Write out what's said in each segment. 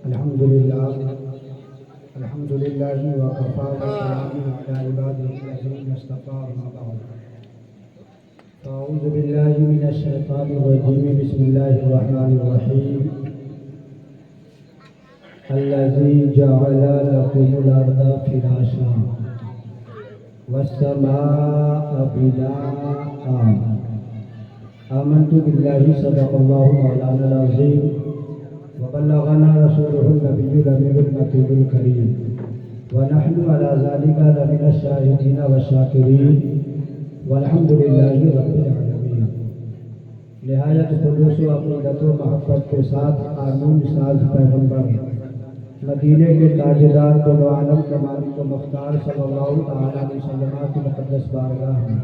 الحمد لله وكفى وسلام على عباده الذين اصطفى أما بعد أعوذ بالله من الشيطان الرجيم بسم الله الرحمن الرحيم الذي جعل لكم الأرض فراشا والسماء بناء آمنت بالله صدق الله مولانا العظيم وبلغنا رسوله النبي الأمين المكي الكريم ونحن على ذلك لمن الشاهدين والشاكرين والحمد لله رب العالمین۔ نہایت خلوص و عقیدت و محبت کے ساتھ قانون ساز پیغمبر مدینے کے تاجدار کو عالم کے مالک و مختار صلی اللہ تعالیٰ علیہ وسلم کی مقدس بارگاہ میں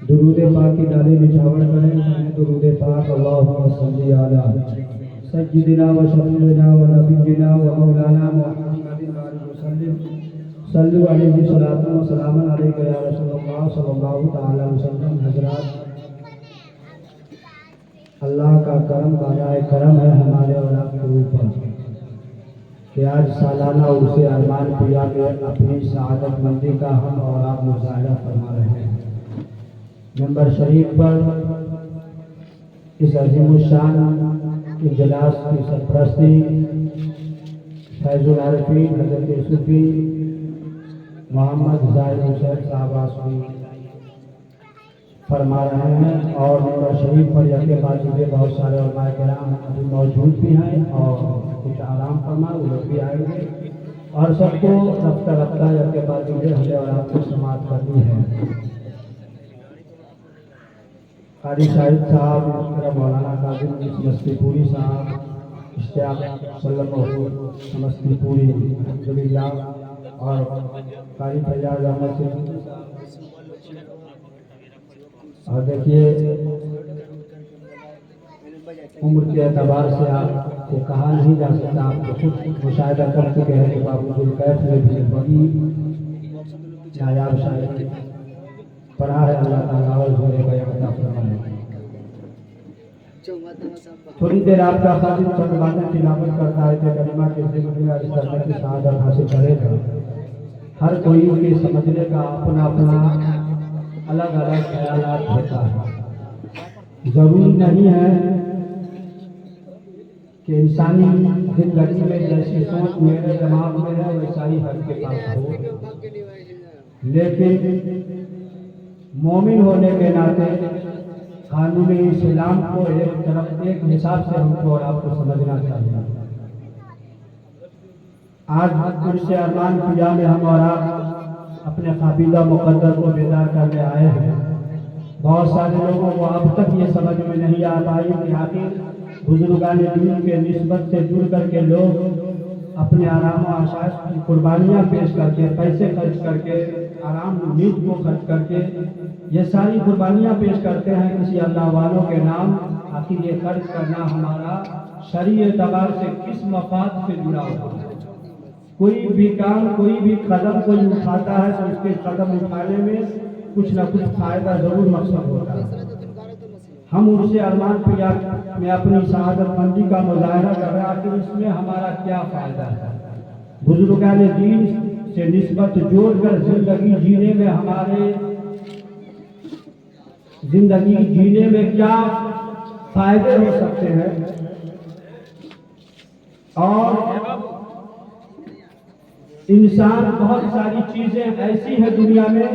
درود پاک کی ڈالی نچھاور کریں۔ درود پاک اللہم صلی علی سیدنا و شفیعنا و نبینا و مولانا محمد وآلہ وسلم صلو علیہ الصلاۃ والسلام علیک یا رسول اللہ صلی اللہ تعالیٰ علیہ وسلم۔ حضرات، اللہ کا کرم بالا کرم ہے ہمارے اور آپ کے اوپر کہ آج سالانہ عرس ارمان پیا میں اپنی سعادت مندی کا ہم اور آپ مظاہرہ فرما رہے ہیں۔ منبر شریف پر اس عظیم الشان اجلاس کی سرپرستی فیض العارفین حضرت صوفی محمد زاہد حسین صاحب آسوی فرما رہے ہیں، اور منبر شریف پر یکے بعد دیگر بہت سارے علماء کرام ابھی موجود بھی ہیں اور کچھ آرام فرما وہ لوگ بھی آئیں گے، اور سب کو رفتہ رفتہ یکے بعد دیگر ہمیں اور آپ کو سماعت کرنی ہے۔ قاری شاہد صاحب، مولانا قادر سمستی پوری صاحب، اشتیاق سلم سمستی پوری الحمدللہ، اور قاری فیاض احمد سے، اور دیکھیے عمر کے اعتبار سے آپ کو کہا نہیں جا سکتا، آپ کو خود مشاہدہ کر چکے ہیں کہ بابو الکیف میں بھی بڑی نایاب شاعری پڑھا ہے۔ اللہ تعالیٰ اور زورے کا عطا فرمائے۔ تھوڑی دیر آپ کا خادم چند باتیں تلاوت کرتا ہے کہ کلمہ کے ذکر میں اس کرنے کی سعادت حاصل کرے گا۔ ہر کوئی کے سمجھنے کا اپنا اپنا الگ الگ خیالات ہوتا ہے۔ ضروری نہیں ہے کہ انسانی زندگی میں جیسی سوچ میرے دماغ میں ہے ویسا ہی ہر کے پاس ہو، لیکن مومن ہونے کے ناطے قانون اسلام کو ایک طرف ایک حساب سے ہم کو اور آپ کو سمجھنا چاہیے۔ آج عرس ارمان پیا میں ہم اور آپ اپنے قابلہ مقدر کو بیدار کرنے آئے ہیں۔ بہت سارے لوگوں کو اب تک یہ سمجھ میں نہیں آ پائی کہ آخر بزرگان دین کے نسبت سے جڑ کر کے لوگ اپنے آرام و آسائش کی قربانیاں پیش کر کے، پیسے خرچ کر کے، آرام نیند کو خرچ کر کے یہ ساری قربانیاں پیش کرتے ہیں کسی اللہ والوں کے نام۔ آخر یہ خرچ کرنا ہمارا شرعی اعتبار سے کس مفاد سے جڑا ہوا ہے؟ کوئی بھی کام، کوئی بھی قدم کوئی اٹھاتا ہے تو اس کے قدم اٹھانے میں کچھ نہ کچھ فائدہ ضرور مقصد ہوتا ہے۔ ہم عرس ارمان پیا میں اپنی سعادت مندی کا مظاہرہ کر رہے ہیں، آخر اس میں ہمارا کیا فائدہ ہے؟ بزرگان دین سے نسبت جوڑ کر زندگی جینے میں ہمارے زندگی جینے میں کیا فائدے ہو سکتے ہیں؟ اور انسان بہت ساری چیزیں ایسی ہیں دنیا میں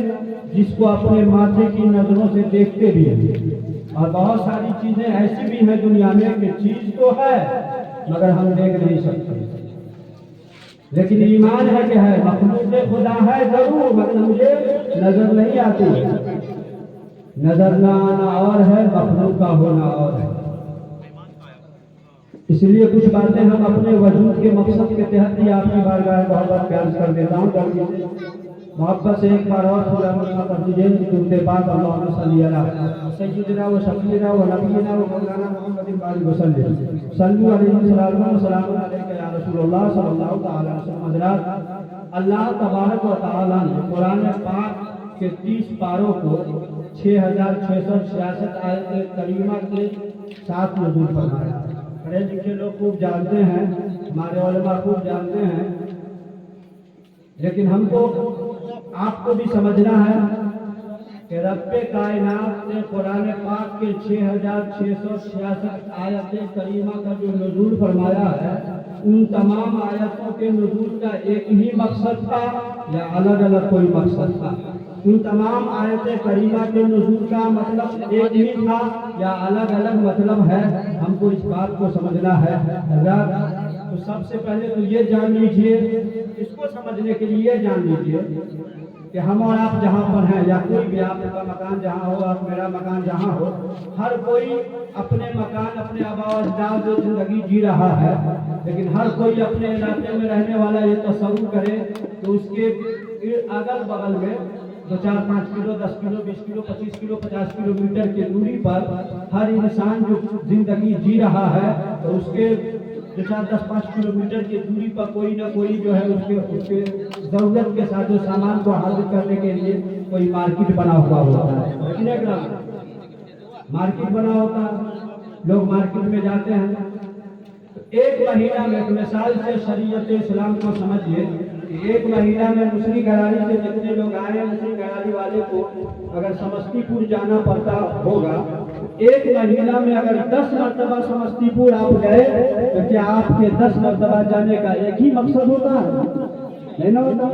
جس کو اپنے ماتھے کی نظروں سے دیکھتے بھی ہیں، اور بہت ساری چیزیں ایسی بھی ہیں دنیا میں کہ چیز تو ہے مگر ہم دیکھ نہیں سکتے، لیکن ایمان ہے کہ ہے، مخلوق خدا ہے ضرور مگر مجھے نظر نہیں آتی۔ نظر نہ آنا اور ہے، مخلوق کا ہونا اور ہے۔ اس لیے کچھ باتیں ہم اپنے وجود کے مقصد کے تحت ہی آپ کی بارگاہ میں بہت پیار کر دیتا ہوں۔ محبت سے ایک بار اور پورا مطلب پڑھ دیجیے درود پاک اللہم صلی علی سیدنا و شفیعنا و نبینا و مولانا محمد وآلہ وسلم صلو علیہ السلام علیکم یا رسول اللہ صلی اللہ تعالی وسلم۔ حضرات، اللہ تبارک و تعالی نے قرآن پاک کے 30 پاروں کو 6666 آیت کریمہ کے ساتھ نزول فرمایا۔ پڑھے لکھے لوگ خوب جانتے ہیں، ہمارے علماء خوب جانتے ہیں، لیکن ہم کو آپ کو بھی سمجھنا ہے کہ رب کائنات نے قرآن پاک کے 6666 آیت کریمہ کا جو نزول فرمایا ہے، ان تمام آیتوں کے نزول کا ایک ہی مقصد تھا یا الگ الگ کوئی مقصد تھا؟ ان تمام آیت کریمہ کے نزول کا مطلب ایک ہی تھا یا الگ الگ مطلب ہے؟ ہم کو اس بات کو سمجھنا ہے۔ تو سب سے پہلے تو یہ جان لیجئے، اس کو سمجھنے کے لیے جان لیجئے کہ ہم اور آپ جہاں پر ہیں، یا کوئی بھی آپ کا مکان جہاں ہو، آپ میرا مکان جہاں ہو، ہر کوئی اپنے مکان، اپنے آبا و اجداد سے زندگی جی رہا ہے، لیکن ہر کوئی اپنے علاقے میں رہنے والا یہ تصور کرے کہ اس کے اگل بغل میں 2-4-5 کلو، 10 کلو، 20 کلو، 25 کلو، 50 کلو میٹر کی دوری پر ہر انسان جو زندگی جی رہا ہے، تو اس کے 4-10-5 کلو میٹر کی دوری پر کوئی نہ کوئی جو ہے اس کے ضرورت کے ساتھ جو سامان کو حاصل کرنے کے لیے کوئی مارکیٹ بنا ہوا ہوتا ہے، مارکیٹ بنا ہوتا ہے، لوگ مارکیٹ میں جاتے ہیں۔ ایک مہینہ میں، مثال سے شریعت اسلام کو سمجھیے کہ ایک مہینہ میں مسری گھرالی سے جتنے لوگ آئے ہیں، مسری گھرالی والے کو اگر سمستی پور جانا پڑتا ہوگا، ایک مہینہ میں اگر 10 مرتبہ سمستی پور آپ گئے تو کیا آپ کے 10 مرتبہ جانے کا ایک ہی مقصد ہوتا ہے؟ نہیں نہ ہوتا،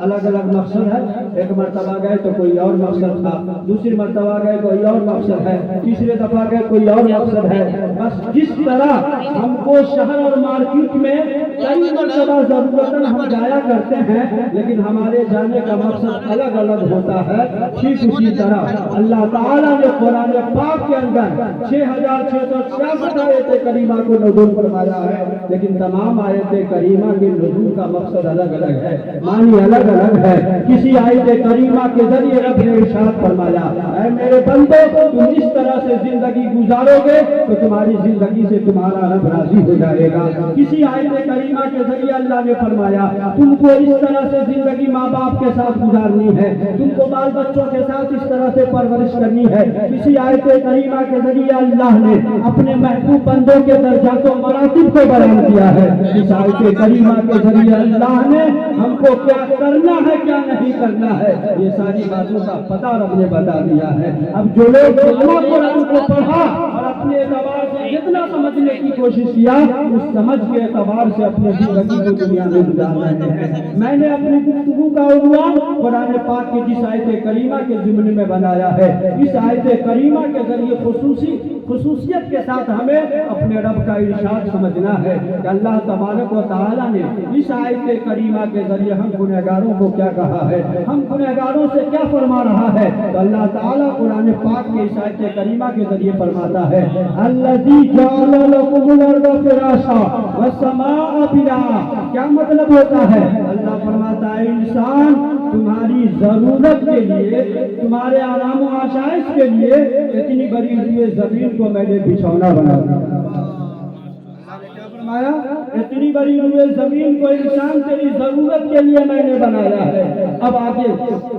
الگ الگ مقصد ہے۔ ایک مرتبہ گئے تو کوئی اور مقصد تھا، دوسری مرتبہ گئے کوئی اور مقصد ہے، تیسرے دفعہ گئے کوئی اور مقصد ہے۔ بس جس طرح ہم کو شہر اور مارکیٹ میں کئی مرتبہ ضرورتاً ہم جایا کرتے ہیں، لیکن ہمارے جانے کا مقصد الگ الگ ہوتا ہے، ٹھیک اسی طرح اللہ تعالیٰ نے قرآن پاک کے اندر 6666 آیت کریمہ کو نزول فرمایا ہے، لیکن تمام آیت کریمہ کے نزول کا مقصد الگ الگ ہے، معنی الگ الگ ہے۔ کسی آیت کریمہ کے ذریعے رب نے ارشاد فرمایا، اے میرے بندو، تم اس طرح سے زندگی گزارو گے تو تمہاری زندگی سے تمہارا رب راضی ہو جائے گا۔ کسی آیت کریمہ کے ذریعے اللہ نے فرمایا، تم کو اس طرح سے زندگی ماں باپ کے ساتھ گزارنی ہے، تم کو بال بچوں کے ساتھ اس طرح سے پرورش کرنی ہے۔ کسی آیت کریمہ کے ذریعے اللہ نے اپنے محبوب بندوں کے درجات و مراتب کو بیان کیا ہے۔ اس آیت کریمہ کے ذریعے اللہ نے ہم کو کیا کرنا ہے، کیا نہیں کرنا ہے، یہ ساری باتوں کا پتہ رب نے بتا دیا ہے۔ اب جو لوگ قرآن کو پڑھا اور اپنے اعتبار سے جتنا سمجھنے کی کوشش کیا، اس سمجھ کے اعتبار سے اپنے زندگی کو دنیا میں گزار رہے ہیں۔ میں نے اپنی گفتگو کا عنوان قرآن پاک کی جس آیت کریمہ کے ضمن میں بنایا ہے، اس آیت کریمہ کے ذریعے خصوصیت کے ساتھ ہمیں اپنے رب کا ارشاد سمجھنا ہے کہ اللہ تبارک و تعالیٰ نے اس آیت کریمہ کے ذریعے ہم گنہگاروں کو کیا کہا ہے، ہم گنہگاروں سے کیا فرما رہا ہے۔ تو اللہ تعالیٰ قرآن پاک کے اس آیت کریمہ کے ذریعے فرماتا ہے، الذی جعل لکم الارض فراشا والسماء بناء۔ کیا مطلب ہوتا ہے؟ اللہ فرماتا ہے انسان تمہاری ضرورت کے لیے، تمہارے آرام و آسائش کے لیے اتنی بڑی ہوئی زمین کو میں نے بچھونا بنا دیا۔ اتنی بڑی ہوئی زمین کو انسان تیری ضرورت کے لیے میں نے بنایا ہے۔ اب آگے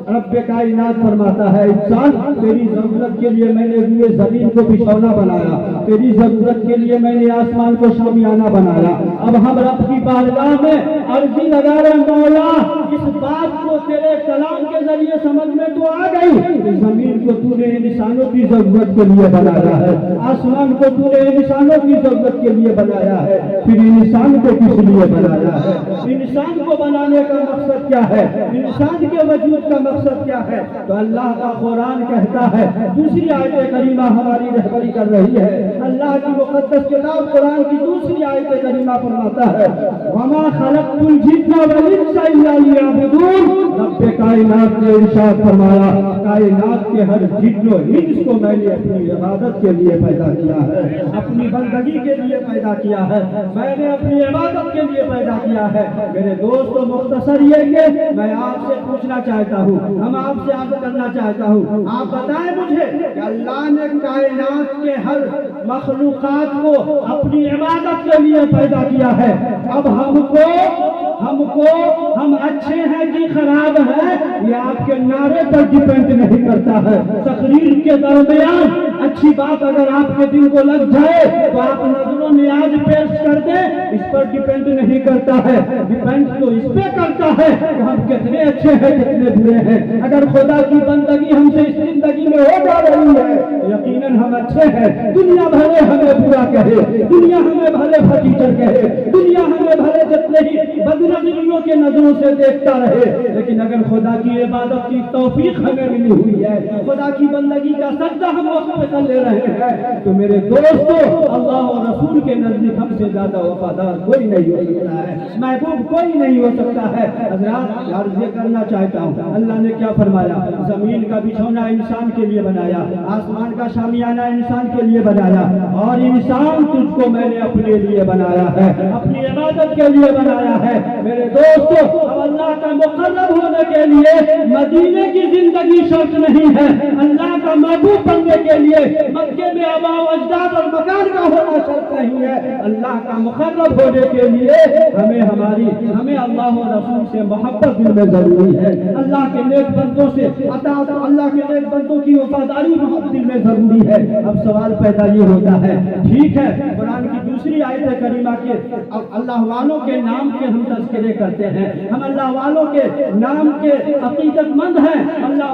رب کائنات فرماتا ہے انسان تیری ضرورت کے لیے میں نے ہوئے زمین کو بچھونا بنایا، تیری ضرورت کے لیے میں نے آسمان کو شامیانہ بنایا۔ اب ہم رب کی بارگاہ میں عرضی لگا رہے مولا، اس بات کو تیرے کلام کے ذریعے سمجھ میں تو آ گئی کہ زمین کو تو نے انسانوں کی ضرورت کے لیے بنایا ہے، آسمان کو تو نے انسانوں کی ضرورت کے لیے بنایا ہے، پھر انسان کو کس لیے بنایا ہے؟ انسان کو بنانے کا مقصد کیا ہے؟ انسان کے وجود کا مقصد کیا ہے؟ تو اللہ کا قرآن کہتا ہے، دوسری آیت کریمہ ہماری رہبری کر رہی ہے، اللہ کی مقدس کتاب قرآن کی دوسری آیت کریمہ فرماتا ہے، وما خلقت الجن والانس الا لیعبدون۔ رب کائنات نے ارشاد فرمایا کائنات کے ہر جن و انس کو میں نے اپنی عبادت کے لیے پیدا کیا ہے، اپنی بندگی کے لیے پیدا کیا ہے، میں نے اپنی عبادت کے لیے پیدا کیا ہے۔ میرے دوستو مختصر یہ کہ میں آپ سے پوچھنا چاہتا ہوں، ہم آپ سے عرض کرنا چاہتا ہوں، آپ بتائیں مجھے کہ اللہ نے کائنات کے ہر مخلوقات کو اپنی عبادت کے لیے پیدا کیا ہے۔ اب ہم اچھے ہیں کہ خراب ہے، یہ آپ کے نعرے پر ڈیپینڈ نہیں کرتا ہے۔ تقریر کے درمیان अच्छी बात अगर आपके दिल को लग जाए तो आप नजरों नियाज पेश कर दे, इस पर डिपेंड नहीं करता है, डिपेंड तो इस पे करता है कि हम कितने अच्छे हैं कितने बुरे हैं। अगर खुदा की बंदगी हमसे इस जिंदगी में हो जा रही है यकीनन हम अच्छे हैं। दुनिया भले हमें बुरा कहे, दुनिया हमें भले फटीचर कहे, दुनिया हमें भले जितने ही बदनजरियों के नजरों से देखता रहे, लेकिन अगर खुदा की इबादत की तौफीक हमें मिली हुई है, खुदा की बंदगी का सजदा हम वक्त पे कर ले रहे हैं, तो मेरे दोस्तों अल्लाह और रसूल के नजदीक हमसे ज्यादा वफादार कोई नहीं हो सकता है, महबूब कोई नहीं हो सकता है। हज़रात अर्ज़ करना चाहता हूँ, अल्लाह ने क्या फरमाया, जमीन का बिछौना इंसान के लिए बनाया, आसमान का शामियाना इंसान के लिए बनाया, और इंसान तुझको मैंने अपने लिए बनाया है, अपनी इबादत के लिए बनाया है। मेरे दोस्तों अब अल्लाह का मुक़र्रब होने के लिए मदीने की जिंदगी शर्त नहीं है, अल्लाह का महबूब बनने के लिए मक्के में आबा व अजदाद और मकान का होना शर्त नहीं है। अल्लाह का मुक़र्रब होने के लिए हमें अल्लाह और रसूल से मोहब्बत दिल में जरूरी है, अल्लाह के नेक बंदों से अताअत, अल्लाह के नेक बंदों की वफादारी मोहब्बत दिल में जरूरी है। अब सवाल पैदा ये होता है, ठीक है कुरान की दूसरी आयत करीमा के अल्लाह वालों के नाम के हम तज़किरे करते हैं, हम अल्लाह वालों के नाम के अकीदतमंद हैं, अल्लाह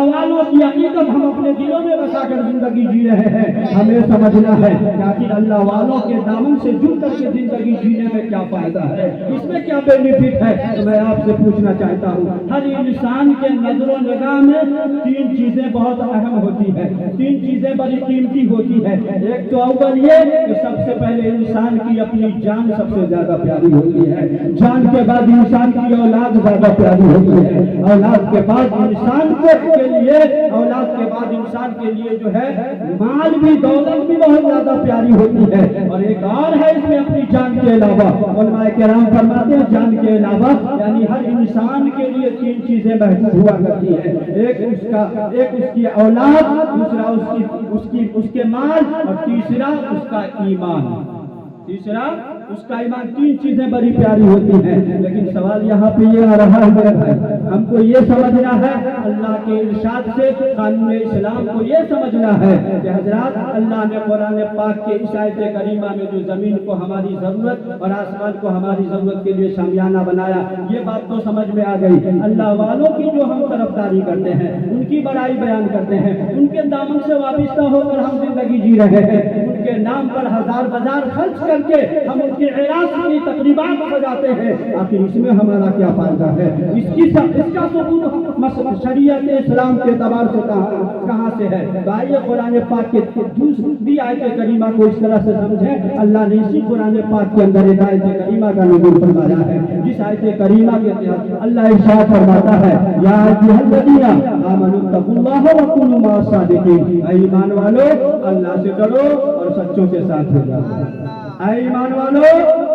वालों की अकीदत हम अपने दिलों में बसाकर जिंदगी जी रहे हैं। हमें समझना है कि आखिर अल्लाह वालों के दामन से जुड़ करके जिंदगी जीने में क्या फायदा है, इसमें क्या बेनिफिट है। तो मैं आपसे पूछना चाहता हूँ, हर इंसान के नजरों निगाह में तीन चीजें बहुत अहम होती है, तीन चीजें बड़ी कीमती होती है। एक तो अव्वल ये कि सबसे पहले इंसान की अपनी जान सबसे ज्यादा प्यारी होती है, जान के बाद इंसान की औलाद ज्यादा प्यारी होती है, औलाद के बाद इंसान के लिए जो है माल भी दौलत भी बहुत ज्यादा प्यारी होती है। और एक और है इसमें अपनी जान के अलावा, उलमाए किराम फरमाते हैं जान के अलावा यानी हर इंसान के लिए तीन चीजें महसूस हुआ करती है, एक उसकी औलाद, दूसरा उसके माल, और तीसरा उसका ईमान। तीन चीजें बड़ी प्यारी होती हैं। लेकिन सवाल यहाँ पे ये आ रहा है मेरे भाई, हमको ये समझना है अल्लाह के इरशाद से, कानून इस्लाम को ये समझना है कि हजरात अल्लाह ने कुरान पाक के इस आयत करीमा में जो जमीन को हमारी जरूरत और आसमान को हमारी जरूरत के लिए शामियाना बनाया, ये बात तो समझ में आ गई। अल्लाह वालों की जो हम तरफदारी करते हैं, उनकी बड़ाई बयान करते हैं, उनके दामन से वाबिस्ता होकर हम जिंदगी जी रहे हैं, उनके नाम पर हजार बाजार खर्च करके हम उनके इरास की तकरीबात सजाते हैं, आखिर इसमें हमारा क्या फायदा है। इसका सबूत शरीयत इस्लाम के एतबार से कहाँ से है। आइए कुरान पाक के दूसरी आयत करीमा को इस तरह से समझें। अल्लाह ने इसी कुरान पाक के अंदर एक आयत करीमा का नुज़ूल फरमाया है, जिस आयत करीमा के तहत अल्लाह इरशाद फरमाता है, या अय्युहल्लज़ीना आमनू तक़ुल्लाह व कुनू मअस सादिक़ीन, ऐ ईमान वालों अल्लाह से डरो और सच्चों के साथ हो जाओ। ऐ ईमान वालों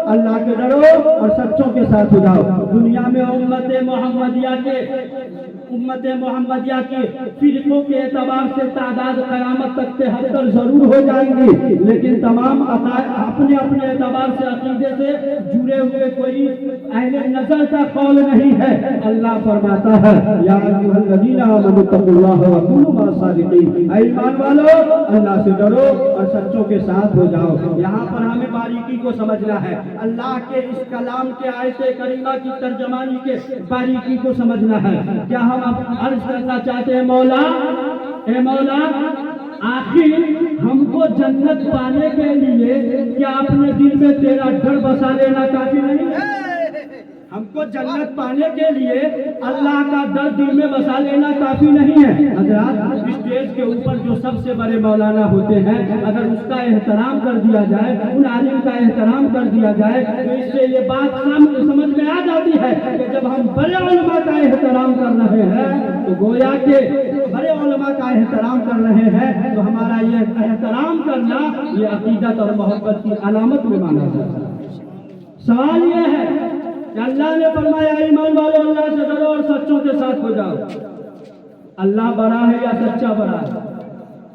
अल्लाह के डरो और सच्चों के साथ हो जाओ। दुनिया में उम्मत मोहम्मदिया के फिरकों के एतबार से तादाद क़यामत तक 73 जरूर हो जाएंगी, लेकिन तमाम अपने अपने एतबार से अकीदे से जुड़े हुए कोई अहले नजर का कौल नहीं है। अल्लाह फरमाता है, या अय्युहल्लज़ीना आमनू तक़ुल्लाह व कुनू मअस सादिक़ीन, ऐ ईमान वालों अल्लाह से डरो और सच्चों के साथ हो जाओ। यहाँ पर हमें बारीकी को समझना है, अल्लाह के इस कलाम के आयत करीमा की तर्जमानी के बारीकी को समझना है। क्या हम अर्ज करना चाहते हैं, मौला आखिर हमको जन्नत पाने के लिए क्या अपने दिल में तेरा डर बसा लेना काफी नहीं है? हमको जन्नत पाने के लिए अल्लाह का डर दिल में बसा लेना काफी नहीं है। हज़रात स्टेज के ऊपर जो सबसे बड़े मौलाना होते हैं, अगर उसका एहतराम कर दिया जाए, उन आलिम का एहतराम कर दिया जाए, तो इससे ये बात समझ में आ जाती है कि जब हम बड़े उलमा का एहतराम कर रहे हैं तो गोया के बड़े उलमा का एहतराम कर रहे हैं, तो हमारा ये एहतराम करना ये अकीदत और मोहब्बत की अलामत में माना जाता है। सवाल ये है कि अल्लाह ने फरमाया ईमान वालों अल्लाह से डरो और सच्चों के साथ हो जाओ। अल्लाह बड़ा है या सच्चा बड़ा है?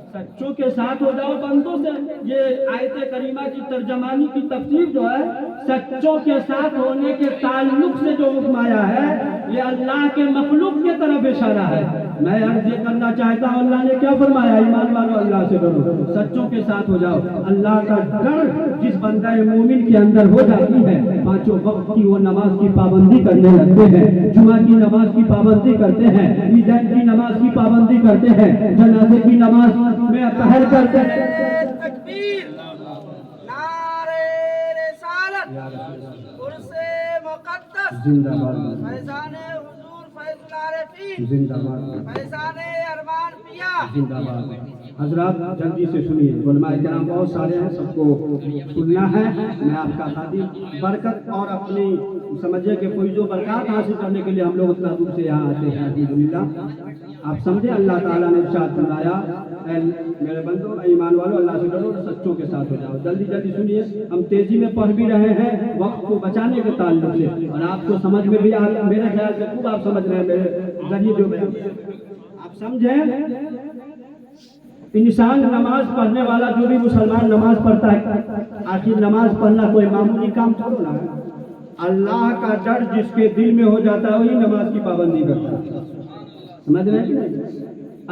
सच्चों के साथ हो जाओ बंदों से। ये आयत करीमा की तर्जमानी की तफसीर जो है, सच्चों के साथ होने के ताल्लुक से जो हुक्म आया है, ये अल्लाह के मखलूक की तरफ इशारा है। میں عرض یہ کرنا چاہتا ہوں اللہ نے کیا فرمایا؟ ایمان والو اللہ سے ڈرو، سچوں کے ساتھ ہو جاؤ۔ اللہ کا ڈر جس بندہ مومن کے اندر ہو جاتی ہے، پانچوں وقت کی وہ نماز کی پابندی کرنے لگتے ہیں، جمعہ کی نماز کی پابندی کرتے ہیں، عیدین کی نماز کی پابندی کرتے ہیں، جنازے کی نماز میں پہل کرتے ہیں۔ تکبیر، نعرہ رسالت، عرص مقدس، زندہ باد، فیضان حضور فیض العارفین، زندہ باد، فیضان ارمان پیا۔ زندہ باد۔ حضرات جلدی سے سنیے، علماء کرام بہت سارے ہیں، سب کو سننا ہے۔ میں آپ کا خادم، برکت اور اپنی سمجھے کہ فیض و برکات حاصل کرنے کے لیے ہم لوگ اتنا دور سے یہاں آتے ہیں الحمدللہ۔ آپ سمجھے اللہ تعالیٰ نے ارشاد فرمایا، اے میرے بندو، ایمان والو اللہ سے ڈرو، سچوں کے ساتھ ہو جاؤ۔ جلدی جلدی سنیے، ہم تیزی میں پڑھ بھی رہے ہیں وقت کو بچانے کے تعلق سے، اور آپ کو سمجھ میں بھی میرے خیال سے خوب آپ سمجھ رہے ہیں میرے ذریعے جو بیان آپ سمجھیں۔ انسان نماز پڑھنے والا، جو بھی مسلمان نماز پڑھتا ہے، آخر نماز پڑھنا کوئی معمولی کام تھوڑا نہ ہے۔ اللہ کا ڈر جس کے دل میں ہو جاتا ہے وہی نماز کی پابندی کرتا ہے، سمجھ رہے ہیں؟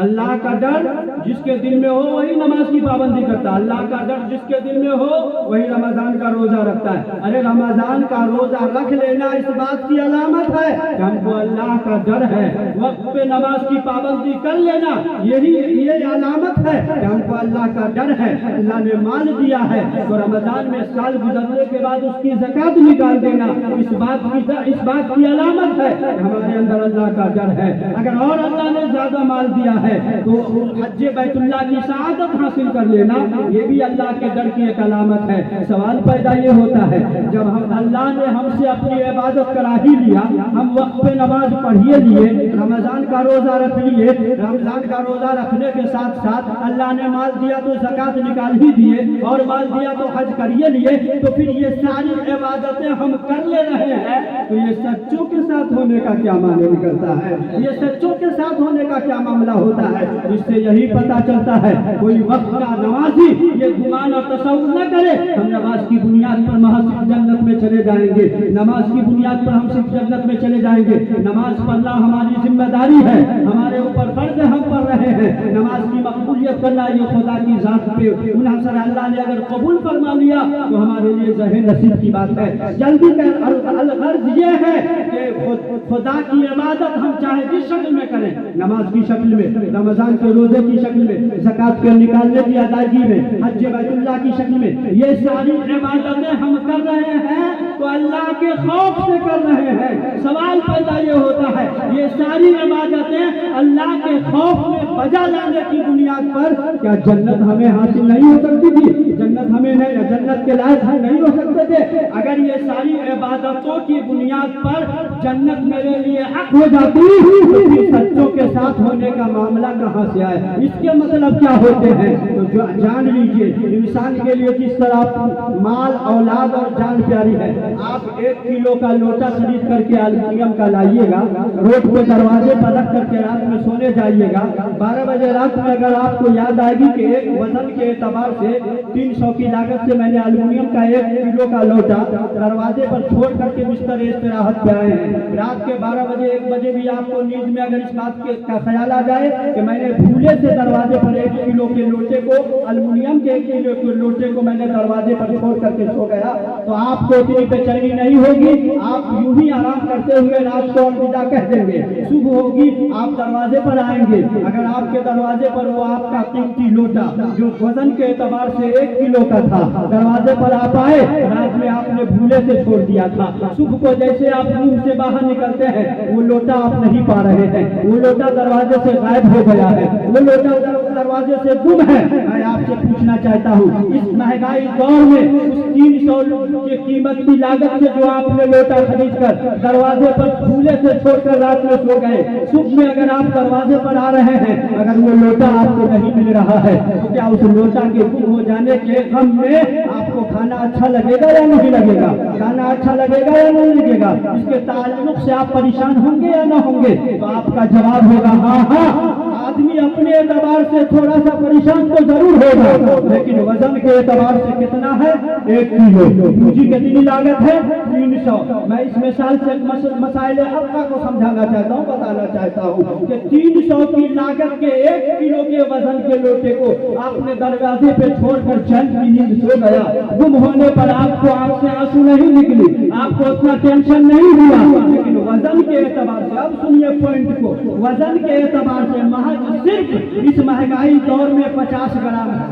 اللہ کا ڈر جس کے دل میں ہو وہی نماز کی پابندی کرتا ہے، اللہ کا ڈر جس کے دل میں ہو وہی رمضان کا روزہ رکھتا ہے۔ ارے رمضان کا روزہ رکھ لینا اس بات کی علامت ہے کہ ہم کو اللہ کا ڈر ہے، وقت پہ نماز کی پابندی کر لینا یہ علامت ہے کہ ہم کو اللہ کا ڈر ہے۔ اللہ نے مال دیا ہے تو رمضان میں سال گزرنے کے بعد اس کی زکات نکال دینا اس بات کی علامت ہے کہ ہمارے اندر اللہ کا ڈر ہے۔ اگر اور اللہ نے زیادہ مال دیا ہے تو حج بیت اللہ کی سعادت حاصل کر لینا یہ بھی اللہ کے ڈر کی ایک علامت ہے۔ سوال پیدا یہ ہوتا ہے، جب اللہ نے ہم سے اپنی عبادت کرا ہی لیا، ہم وقت پہ نماز پڑھیے لیے، رمضان کا روزہ رکھ لیے، رمضان کا روزہ رکھنے کے ساتھ ساتھ اللہ نے مال دیا تو زکات نکال ہی دیے، اور مال دیا تو حج کریے لیے، تو پھر یہ ساری عبادتیں ہم کر لے رہے ہیں، تو یہ سچوں کے ساتھ ہونے کا کیا معنی نکلتا ہے؟ یہ سچوں کے ساتھ ہونے کا کیا معاملہ ہوتا ہے؟ اس سے یہی پتا چلتا ہے کوئی وقت کا نمازی یہ گمان اور تصور نہ کرے ہم نماز کی بنیاد پر محض جنت میں چلے جائیں گے، نماز کی بنیاد پر ہم صرف جنت میں چلے جائیں گے۔ نماز پڑھنا ہماری ذمہ داری ہے، ہمارے اوپر فرض ہے، ہم پڑھ رہے ہیں۔ نماز کی مقبولیت کرنا یہ خدا کی ذات پہ منحصر ہے، اللہ نے اگر قبول فرما لیا تو ہمارے لیے ظاہر نصیب کی بات ہے۔ جلدی کا الغرض یہ ہے کہ خدا کی عبادت ہم چاہے جس شکل میں کریں، نماز کی شکل میں، رمضان کے روزے کی شکل میں، زکات کے نکالنے کی ادائیگی میں، حج بیت اللہ کی شکل میں، یہ ساری عبادتیں ہم کر رہے ہیں تو اللہ کے خوف سے کر رہے ہیں۔ سوال پیدا یہ ہوتا ہے، یہ ساری عبادتیں اللہ کے خوف میں بجا لانے کی بنیاد پر کیا جنت ہمیں حاصل نہیں ہو سکتی تھی؟ جنت ہمیں نہیں، جنت کے لائق ہم نہیں ہو سکتے تھے؟ اگر یہ ساری عبادتوں کی بنیاد پر جنت میرے لیے حق ہو جاتی تو پھر سچوں کے ساتھ ہونے کا معاملہ کہاں سے آئے؟ اس کے مطلب کیا ہوتے ہیں؟ تو جان لیجئے، انسان کے لیے جس طرح مال، اولاد اور جان پیاری ہے، آپ 1 کلو کا لوٹا خرید کر کے الومینیم کا لائیے گا، روڈ پہ دروازے پر رکھ کر کے رات میں سونے جائیے گا، 12 بجے رات میں اگر آپ کو یاد آئے گی کہ ایک وزن کے اعتبار سے 300 کی لاگت سے میں نے الومینیم کا 1 کلو کا لوٹا دروازے پر چھوڑ کر کے بستر استراحت پہ آئے ہیں، رات کے 12 بجے 1 بجے بھی آپ کو نیند میں اگر اس بات کا خیال آ جائے کہ میں نے بھولے سے دروازے پر 1 کلو کے لوٹے کو، الومینیم کے 1 کلو کے لوٹے کو میں نے دروازے پر چھوڑ کر کے سو گیا، تو آپ کو اتنی بے چینی نہیں ہوگی، آپ یوں ہی آرام کرتے ہوئے رات کو الوداع کہہ دیں گے۔ صبح ہوگی آپ دروازے پر آئیں گے، اگر آپ کے دروازے پر وہ آپ کا قیمتی لوٹا جو وزن کے اعتبار سے 1 کلو کا تھا، دروازے پر آپ آئے، رات میں آپ نے بھولے سے چھوڑ دیا تھا، صبح کو جیسے آپ روم سے باہر نکلتے ہیں وہ لوٹا آپ نہیں پا رہے ہیں، وہ لوٹا دروازے سے غائب ہو گیا ہے، وہ لوٹا دروازے سے گم ہے۔ میں آپ سے پوچھنا چاہتا ہوں، اس مہنگائی دور میں اس 300 کی قیمت کی لاگت سے جو آپ نے لوٹا خرید کر دروازے پر بھولے سے چھوڑ کر رات میں سو گئے، صبح میں اگر آپ دروازے پر آ رہے ہیں، اگر وہ لوٹا آپ کو نہیں مل رہا ہے تو کیا اس لوٹا کے گم ہو جانے کے غم میں آپ کو کھانا اچھا لگے گا یا نہیں لگے گا؟ کھانا اچھا لگے گا یا نہیں لگے گا؟ اس کے تعلق سے آپ پریشان ہوں گے یا نہ ہوں گے؟ تو آپ کا جواب ہوگا ہاں ہاں، आदमी अपने एतबार से थोड़ा सा परेशान तो जरूर होगा, लेकिन वजन के एतबार से कितना है? 1 किलो। पूंजी कितनी लागत है? 300। मैं इस मिसाल से मसाइल हक़ को समझाना चाहता हूँ, बताना चाहता हूँ कि 300 की लागत के 1 किलो के वजन के लोटे को आपने दरवाजे पे छोड़कर चैन की नींद सो गया। गुम होने पर आपको आंख से आंसू नहीं निकली, आपको उतना टेंशन नहीं हुआ, लेकिन वजन के एतबार से, अब सुनिए पॉइंट को, वजन के एतबार से महज सिर्फ इस महंगाई दौर में 50 ग्राम है।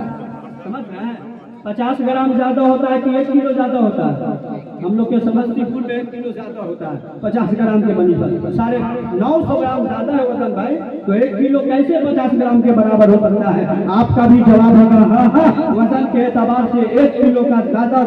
समझ रहे हैं? 50 ग्राम ज्यादा होता है कि 1 किलो ज्यादा होता है? हम लोग के समस्तीपुर में 1 किलो ज्यादा होता है 50 ग्राम के बनी पर, 950 ग्राम ज्यादा है वजन भाई। तो 1 किलो कैसे 50 ग्राम के बराबर हो सकता है? आपका भी जवाब होगा हाँ, वजन के एतबार से 1 किलो का ज्यादा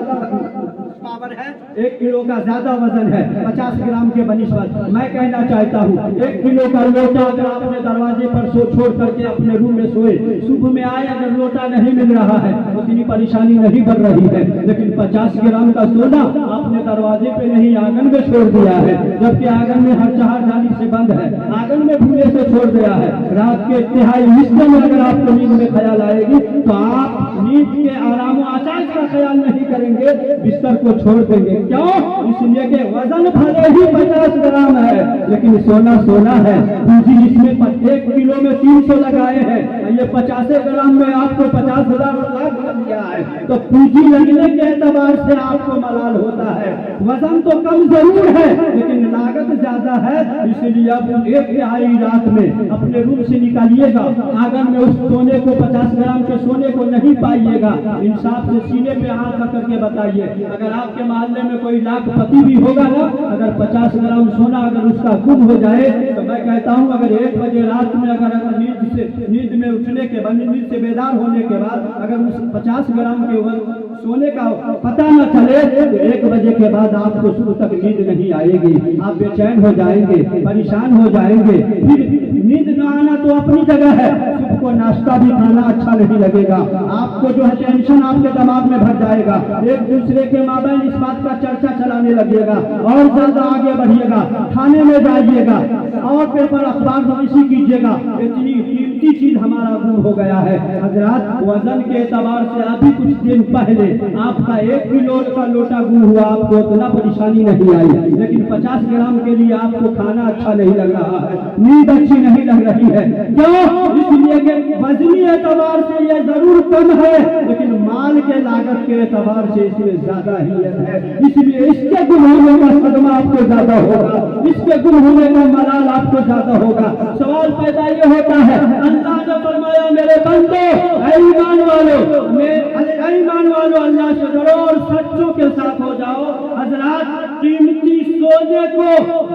पावर है, 1 किलो का ज्यादा वजन है 50 ग्राम के बनिस्बत। मैं कहना चाहता हूँ 1 किलो का लोटा अगर आपने दरवाजे पर छोड़ करके अपने रूम में सोए, सुबह में आए अगर लोटा नहीं मिल रहा है, उतनी परेशानी नहीं बढ़ रही है, लेकिन 50 ग्राम का सोना आपने दरवाजे पे नहीं आंगन में छोड़ दिया है, जबकि आंगन में हर चार जानी से बंद है, आंगन में भूले से छोड़ दिया है। रात के 3/4 हिस्से में अगर आपको नींद में ख्याल आएगी तो आप नींद के आराम आसाइश का ख्याल नहीं करेंगे, बिस्तर को छोड़ देंगे। क्यों? इसलिए कि वजन भले ही 50 ग्राम है, लेकिन सोना सोना है। पूंजी इसमें 1 किलो में 300 लगाए हैं, ये 50 ग्राम में आपको 50,000 लाख लग गया है, तो पूंजी लगने के एतबार से आपको मलाल होता है। वजन तो कम जरूर है, लेकिन लागत ज्यादा है, इसलिए अब 1/4 रात में अपने रूम से निकालिएगा, आंगन में उस सोने को 50 ग्राम के सोने को नहीं पाइएगा। इंसाफ से सीने पे हाथ रख करके बताइए, अगर आपके मोहल्ले में कोई लाखपति भी होगा ना, अगर 50 ग्राम सोना अगर उसका गुम हो जाए, तो मैं कहता हूँ अगर 1 बजे रात में अगर नींद में उठने के बाद, नींद से बेदार होने के बाद अगर उस 50 ग्राम के सोने का पता न चले, तो 1 बजे के बाद आपको सुबह तक नींद नहीं आएगी, आप बेचैन हो जाएंगे, परेशान हो जाएंगे। फिर नींद न आना तो अपनी जगह है, सुबह को नाश्ता भी खाना अच्छा नहीं लगेगा, आपको जो है टेंशन आपके दिमाग में भर जाएगा, एक दूसरे के माबैन इस बात का चर्चा चलाने लगेगा, और ज्यादा आगे बढ़िएगा, खाने में जाइएगा और पेपर अखबार नवीसी कीजिएगा। इतनी कीमती चीज हमारा गुम हो गया है। हजरात, वजन के एतबार से अभी कुछ दिन पहले आपका 1 किलो का लोटा गुम हुआ, आपको उतना परेशानी नहीं आई, लेकिन 50 ग्राम के लिए आपको खाना अच्छा नहीं लग रहा है, नींद अच्छी नहीं लग रही है। क्यों? इसलिए कि वजनी एतबार से ये जरूर कम है, लेकिन माल के लागत के एतबार से इसमें ज्यादा ही है, इसलिए इसके गुम होने का सदमा आपको ज्यादा होगा, इसके गुम होने का मलाल आपको ज्यादा होगा। सवाल पैदा ये होता है, अल्लाह ने फरमाया मेरे बंदो, ईमान वालों अल्लाह से डरो और सच्चों के साथ हो जाओ। हजरात, कीमती सोने को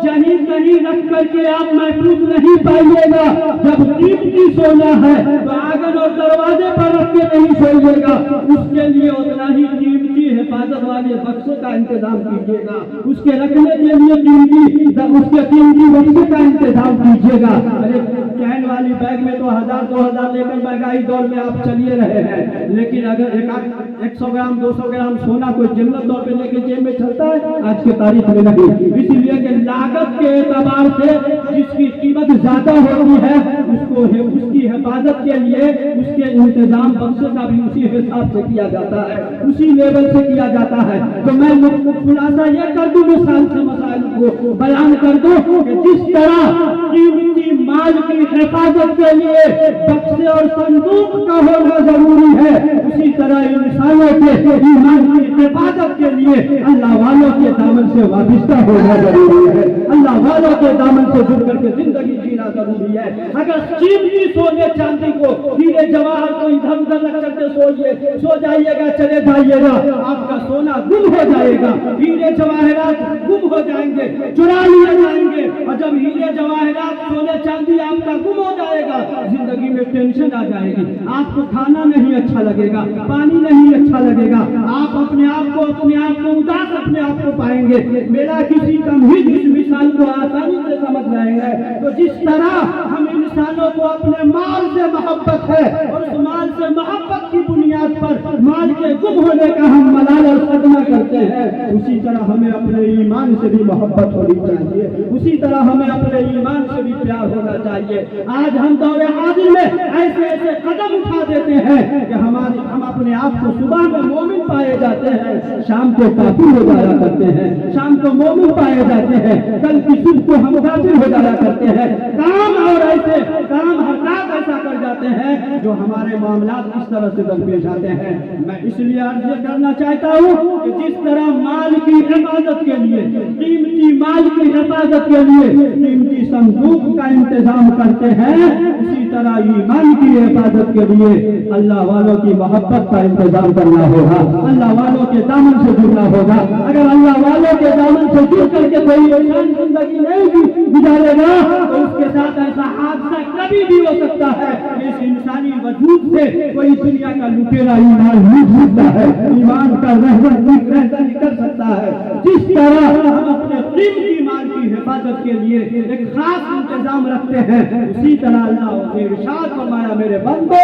जहीं कहीं रख करके आप महफूज नहीं पाइएगा। जब कीमती सोना है तो आंगन और दरवाजे पर रख के नहीं सोइएगा, उसके लिए उतना ही कीमती हिफाजत वाले बक्सों का इंतजाम कीजिएगा, उसके रखने के लिए उसके कीमती बक्से का इंतजाम कीजिएगा। अरे कैन वाली बैग में तो 1000-2000 लेकर महंगाई दौर में आप चलिए रहे हैं, लेकिन अगर 100 ग्राम 200 ग्राम सोना कोई जन्नत दौर पे लेके जेब में चलता है? आज के तारीख में नहीं। इसीलिए कि लागत के एतबार से जिसकी कीमत ज्यादा होती है उसकी हिफाजत के लिए उसके इंतजाम बक्से का भी उसी हिसाब से किया जाता है, उसी लेवल से किया जाता है। तो मैं खुलासा यह कर दूं, मिसाल से मसाइल को बयान कर दूं कि जिस तरह कीमती माल की हिफाजत के लिए बक्से और संदूक का होना जरूरी है, उसी तरह इंसानों के ईमान की हिफाजत के लिए अल्लाह वालों के दामन से वाबिस्ता होना जरूरी है, अल्लाह वालों के दामन से जुड़ करके जिंदगी जीना जरूरी है। अगर कीमती सोने चांदी को, हीरे जवाहर को इधर उधर रख करके सो जाइएगा, चले जाइएगा, आपका सोना गुम हो जाएगा, हीरे जवाहरात गुम हो जाएंगे, चुरा लिए जाएंगे। और जब हीरे जवाहरात सोने चांदी आपका गुम हो जाएगा, जिंदगी में टेंशन आ जाएगी, आपको खाना नहीं अच्छा लगेगा, पानी नहीं अच्छा लगेगा, आप अपने आप को उदास अपने आप को पाएंगे। मेरा किसी तमहीद इस मिसाल को आसानी से समझ रहे हैं। तो जिस तरह हम इंसानों को अपने माल से मोहब्बत है और उस माल से मोहब्बत की बुनियाद पर माल के गुम होने का हम मलाल और मुकदमा करते हैं, उसी तरह हमें अपने ईमान से भी मोहब्बत होनी चाहिए, उसी तरह हमें अपने ईमान से भी प्यार होना चाहिए। आज हम दौरे हाजिर में ऐसे ऐसे कदम उठा देते हैं कि हम अपने आप को सुबह में मोमिन पाए जाते हैं, शाम को काफिर हो जाया करते हैं, शाम को मोमिन पाए जाते हैं, कल की सुबह को हम काफिर हो जाया करते हैं। काम और ऐसे काम हरकत ऐसा कर जाते हैं जो हमारे मामलात इस तरह से दरपेश आते हैं। मैं इसलिए अर्ज करना चाहता हूँ कि जिस तरह माल की हिफाजत के लिए, कीमती माल की हिफाजत के लिए कीमती संदूक का इंतजाम करते हैं, उसी तरह ईमान की हिफाजत के लिए अल्लाह वालों की मोहब्बत का इंतजाम करना होगा, अल्लाह वालों के दामन से जुड़ना होगा। अगर अल्लाह वालों के दामन से जुड़ करके कोई इंसान जिंदगी नहीं गुजारेगा तो उसके साथ ऐसा हादसा कभी भी हो सकता है कि इस इंसानी वजूद से कोई दुनिया का लुटेरा ईमान लूट सकता है, ईमान का रहता कर सकता है। जिस तरह हम अपने कीमती माल की हिफाजत के लिए एक खास इंतजाम रखते हैं, उसी तरह अल्लाह ने इरशाद फरमाया, मेरे बंदो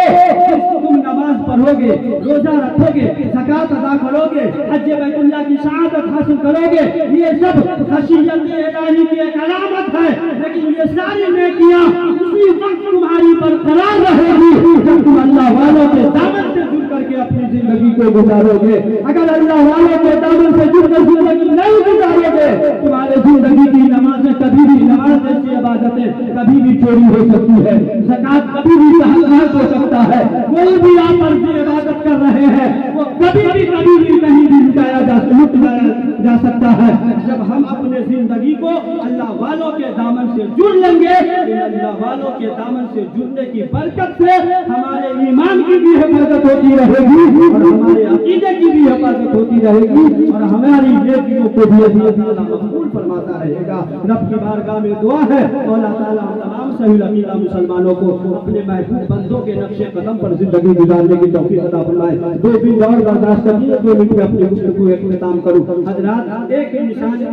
तुम नमाज पढ़ोगे, रोजा रखोगे, ज़कात अदा करोगे, हज बैतुल्लाह की शहादत हासिल करोगे, ये सब खशियत इलाही की एक अलामत है। लेकिन ये सारी नेकियां उसी वक्त तुम्हारी बरकरार रहेगी जब तुम अल्लाह वालों के दामन से जुड़ करके अपनी जिंदगी को गुजारोगे। अगर अल्लाह वालों के दामन से जुड़कर जिंदगी नहीं गुजारोगे, तुम्हारे जिंदगी की नमाजें कभी भी, नमाज जैसी इबादतें कभी भी चोरी हो सकती है, ज़कात कभी भी तहक़्क़ुक़ हो सकता है, कोई भी आप फर्ज़ी इबादत कर रहे हैं वो कभी भी कहीं भी लुटाया जा सकता है। जब हम अपने जिंदगी को अल्लाह वालों के दामन से जुड़ लेंगे, अल्लाह वालों के दामन से जुड़ने की बरकत से हमारे ईमान की भी हिफाजत होती रहेगी और हमारे अकीदे की भी हिफाजत होती रहेगी और हमारी नेकियों को भी अल्लाह ताला मकबूल फरमाता रहेगा। रब की बारगाह में दुआ है, अल्लाह ताला हम तमाम सही अकीदा मुसलमानों को अपने महबूब बंदों के नक्शे कदम पर जिंदगी गुजारने की तौफीक अता फरमाए। 2 दिन और बर्दाश्त करिए, 2 मिनट में अपनी गुफ्तगू को इख्तिताम करूं। हजरात, एक ही निशान से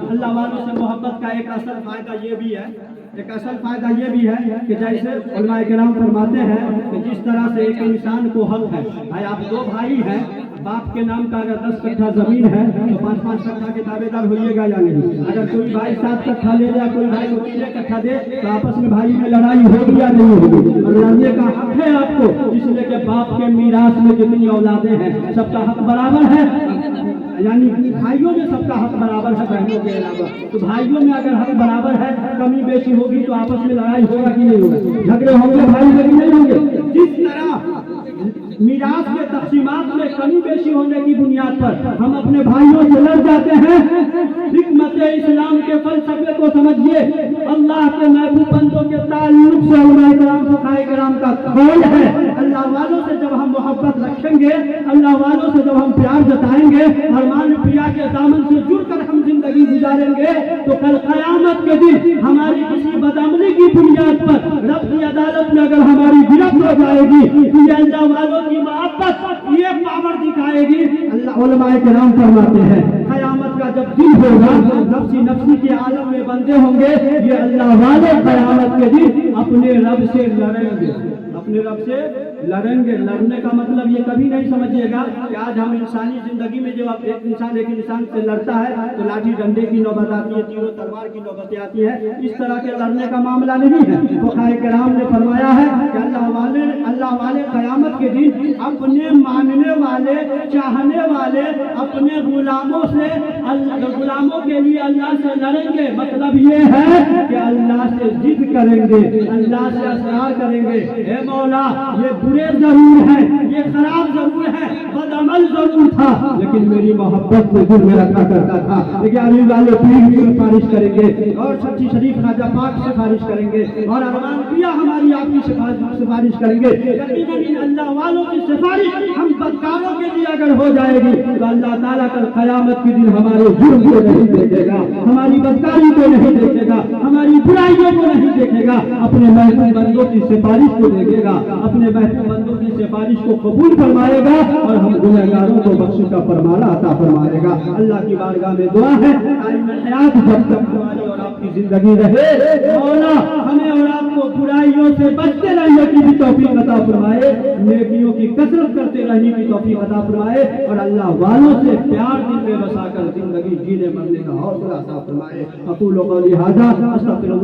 अल्लाह वालों से मोहब्बत का एक असल फायदा ये भी है, कि जैसे उलमाए किराम फरमाते हैं कि जिस तरह से एक इंसान को हक है, भाई आप 2 भाई हैं, बाप के नाम का अगर 10 कट्ठा जमीन है तो 5-5 कट्ठा के दावेदार होइएगा या नहीं? अगर कोई भाई 7 कट्ठा ले जाए, कोई भाई को 3 कट्ठा दे तो आपस में भाई में लड़ाई होगी या नहीं होगी? और लड़ने का हक है आपको, इसलिए कि बाप के मीरास में जितनी औलादें हैं सबका हक बराबर है, यानी भाइयों में सबका हक बराबर है बहनों के अलावा। तो भाइयों में अगर हक बराबर है, कमी बेशी होगी तो आपस में लड़ाई होगा कि नहीं होगा? झगड़े होंगे भाई में कि नहीं होंगे? जिस तरह मीरास के तक़सीमात में कमी बेशी होने की बुनियाद पर हम अपने भाइयों से लड़ जाते हैं, हिकमत इस्लाम के फलसफे को समझिए। अल्लाह के महबूब बंदों के ताल्लुक से उलमाए किराम, फुक़हाए किराम का कौल है, अल्लाह वालों से जब हम मोहब्बत रखेंगे, अल्लाह वालों से जब हम प्यार जताएंगे और मान प्रिया के दामन से जुड़कर हम जिंदगी गुजारेंगे तो कल क़यामत के दिन हमारी किसी बदअमली की बुनियाद पर रब की अदालत में अगर हमारी गिरफ्त हो जाएगी तो ये अल्लाह वालों की मोहब्बत ये पावर दिखाएगी। अल्लाह उलमाए किराम फरमाते हैं, क़यामत का जब दिन होगा, नफ्सी नफ्सी के आलम में बंदे होंगे, ये अल्लाह वाले क़यामत के दिन अपने रब से लड़ेंगे, अपने रब से लड़ेंगे। लड़ने का मतलब ये कभी नहीं समझिएगा कि आज हम इंसानी जिंदगी में जब एक इंसान से लड़ता है तो लाठी डंडे की नौबत आती है, तीरों तलवार की नौबतें आती है, इस तरह के लड़ने का मामला नहीं है। फुक़हाए किराम ने फरमाया है कि अल्लाह वाले क़यामत के दिन अपने मानने वाले, चाहने वाले अपने गुलामों से, गुलामों के लिए अल्लाह से लड़ेंगे। मतलब ये है कि अल्लाह से जिद करेंगे, अल्लाह से असरार करेंगे, हे मौला ये बुरे जरूर है, ये खराब जरूर है, बदअमल जरूर था, लेकिन मेरी मोहब्बत में दिल में रखा करता था। लेकिन अली वाले पीर की सिफारिश करेंगे और सच्ची शरीफ ख्वाजा पाक से सिफारिश करेंगे और अरमान पिया हमारी आपकी सिफारिश करेंगे। लेकिन अल्लाह वालों की सिफारिश हम बदकारों के लिए अगर हो जाएगी तो अल्लाह ताला कल क़यामत के दिन हमारे जुर्म को नहीं देखेगा, हमारी बदकारी को नहीं देखेगा, हमारी बुराइयों को नहीं देखेगा, अपने महबूब बंदों की सिफारिश को देखेगा, अपने महबूब बंदों की सिफारिश को कबूल फरमाएगा और हम गुनहगारों को बख्शिश का फरमाना अता फरमाएगा। अल्लाह की बारगाह में दुआ है, हयात जब तक हमारी और आपकी जिंदगी रहे, मौला हमें और आपको बुराइयों से बचते रहने की भी तौफीक अता फरमाए, नेकियों की कसरत करते रहने की तौफीक अता फरमाए और अल्लाह वालों से प्यार दिल में बसाकर जिंदगी जीने मरने का हौसला अता फरमाए। अक़ूलु क़ौली हाज़ा अस्तग़फिरुल्लाह।